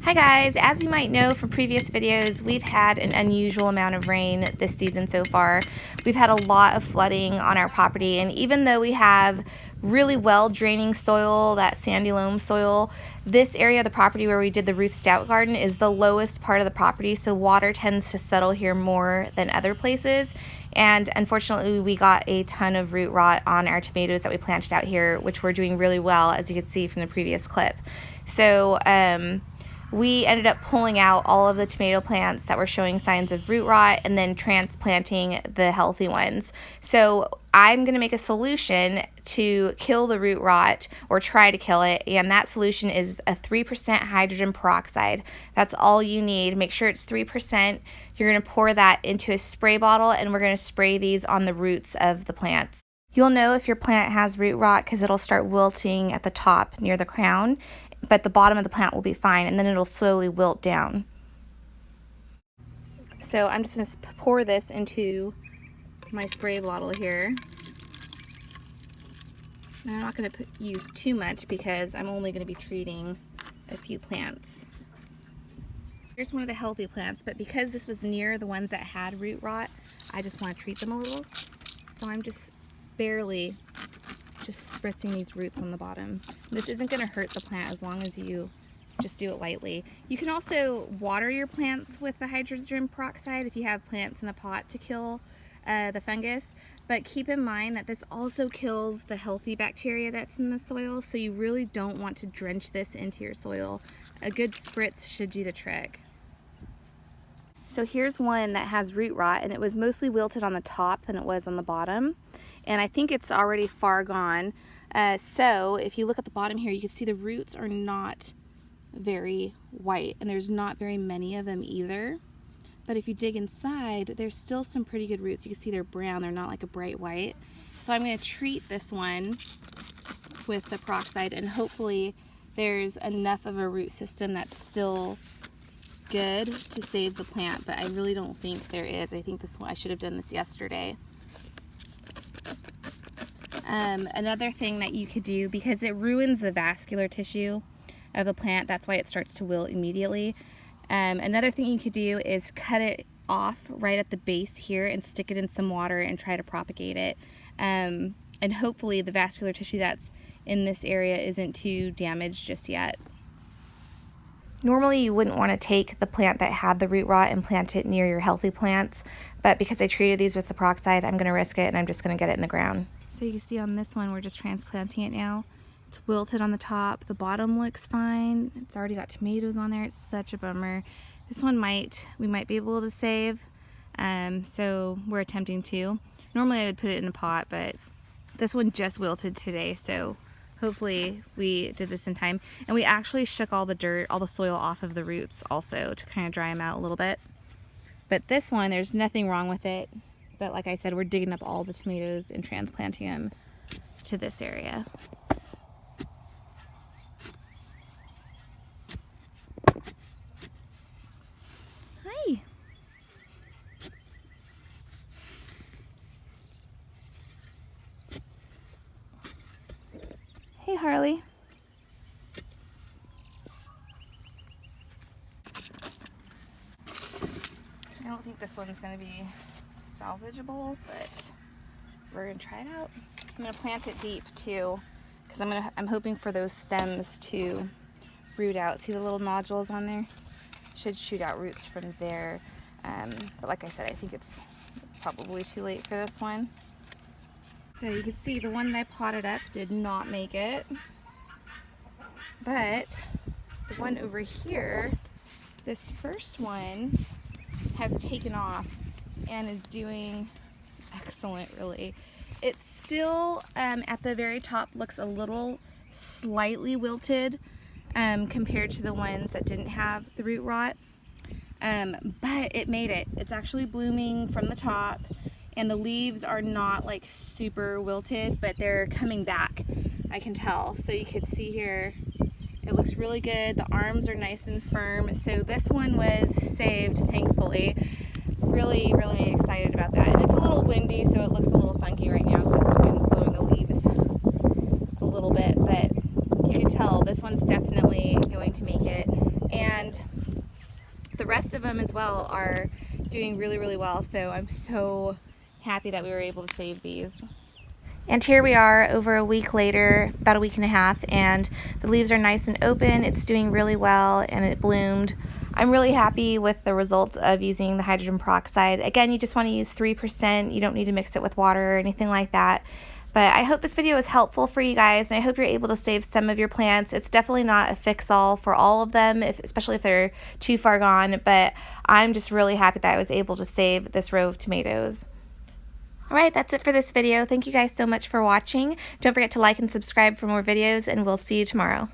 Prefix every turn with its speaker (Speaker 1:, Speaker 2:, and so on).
Speaker 1: Hi guys, as you might know from previous videos, we've had an unusual amount of rain this season so far. We've had a lot of flooding on our property, and even though we have really well draining soil, that sandy loam soil, this area of the property where we did the Ruth Stout garden is the lowest part of the property, so water tends to settle here more than other places. And unfortunately, we got a ton of root rot on our tomatoes that we planted out here, which were doing really well, as you can see from the previous clip. So we ended up pulling out all of the tomato plants that were showing signs of root rot and then transplanting the healthy ones. So I'm going to make a solution to kill the root rot, or try to kill it, and that solution is a 3% hydrogen peroxide. That's all you need. Make sure it's 3%. You're going to pour that into a spray bottle, and we're going to spray these on the roots of the plants. You'll know if your plant has root rot because it'll start wilting at the top near the crown, but the bottom of the plant will be fine, and then it'll slowly wilt down. So I'm just going to pour this into my spray bottle here. And I'm not going to use too much because I'm only going to be treating a few plants. Here's one of the healthy plants, but because this was near the ones that had root rot, I just want to treat them a little. So I'm just barely spritzing these roots on the bottom. This isn't going to hurt the plant as long as you just do it lightly. You can also water your plants with the hydrogen peroxide if you have plants in a pot to kill the fungus, but keep in mind that this also kills the healthy bacteria that's in the soil, so you really don't want to drench this into your soil. A good spritz should do the trick. So here's one that has root rot, and it was mostly wilted on the top than it was on the bottom. And I think it's already far gone. So if you look at the bottom here, you can see the roots are not very white, and there's not very many of them either. But if you dig inside, there's still some pretty good roots. You can see they're brown, they're not like a bright white. So I'm going to treat this one with the peroxide, and hopefully there's enough of a root system that's still good to save the plant, but I really don't think there is. I think this one, I should have done this yesterday. Another thing that you could do, because it ruins the vascular tissue of the plant, that's why it starts to wilt immediately. Another thing you could do is cut it off right at the base here and stick it in some water and try to propagate it. And hopefully the vascular tissue that's in this area isn't too damaged just yet. Normally you wouldn't want to take the plant that had the root rot and plant it near your healthy plants, but because I treated these with the peroxide, I'm going to risk it, and I'm just going to get it in the ground. So you can see on this one, we're just transplanting it now. It's wilted on the top. The bottom looks fine. It's already got tomatoes on there. It's such a bummer. This one we might be able to save, so we're attempting to. Normally I would put it in a pot, but this one just wilted today, so hopefully we did this in time. And we actually shook all the dirt, all the soil off of the roots also to kind of dry them out a little bit. But this one, there's nothing wrong with it. But like I said, we're digging up all the tomatoes and transplanting them to this area. Hi. Hey, Harley. I don't think this one's going to be salvageable, but we're going to try it out. I'm going to plant it deep too, because I'm hoping for those stems to root out. See the little nodules on there? Should shoot out roots from there. But like I said, I think it's probably too late for this one. So you can see the one that I potted up did not make it, but the one over here, this first one, has taken off and is doing excellent, really. It still at the very top looks a little slightly wilted compared to the ones that didn't have the root rot, but it made it. It's actually blooming from the top, and the leaves are not like super wilted, but they're coming back, I can tell. So you can see here, it looks really good. The arms are nice and firm. So this one was saved, thankfully. Really, really excited about that. And it's a little windy, so it looks a little funky right now because the wind's blowing the leaves a little bit, but you can tell this one's definitely going to make it. And the rest of them as well are doing really, really well. So I'm so happy that we were able to save these. And here we are over a week later, about a week and a half, and the leaves are nice and open. It's doing really well and it bloomed. I'm really happy with the results of using the hydrogen peroxide. Again, you just want to use 3%. You don't need to mix it with water or anything like that. But I hope this video is helpful for you guys, and I hope you're able to save some of your plants. It's definitely not a fix-all for all of them, especially if they're too far gone, but I'm just really happy that I was able to save this row of tomatoes. Alright, that's it for this video. Thank you guys so much for watching. Don't forget to like and subscribe for more videos, and we'll see you tomorrow.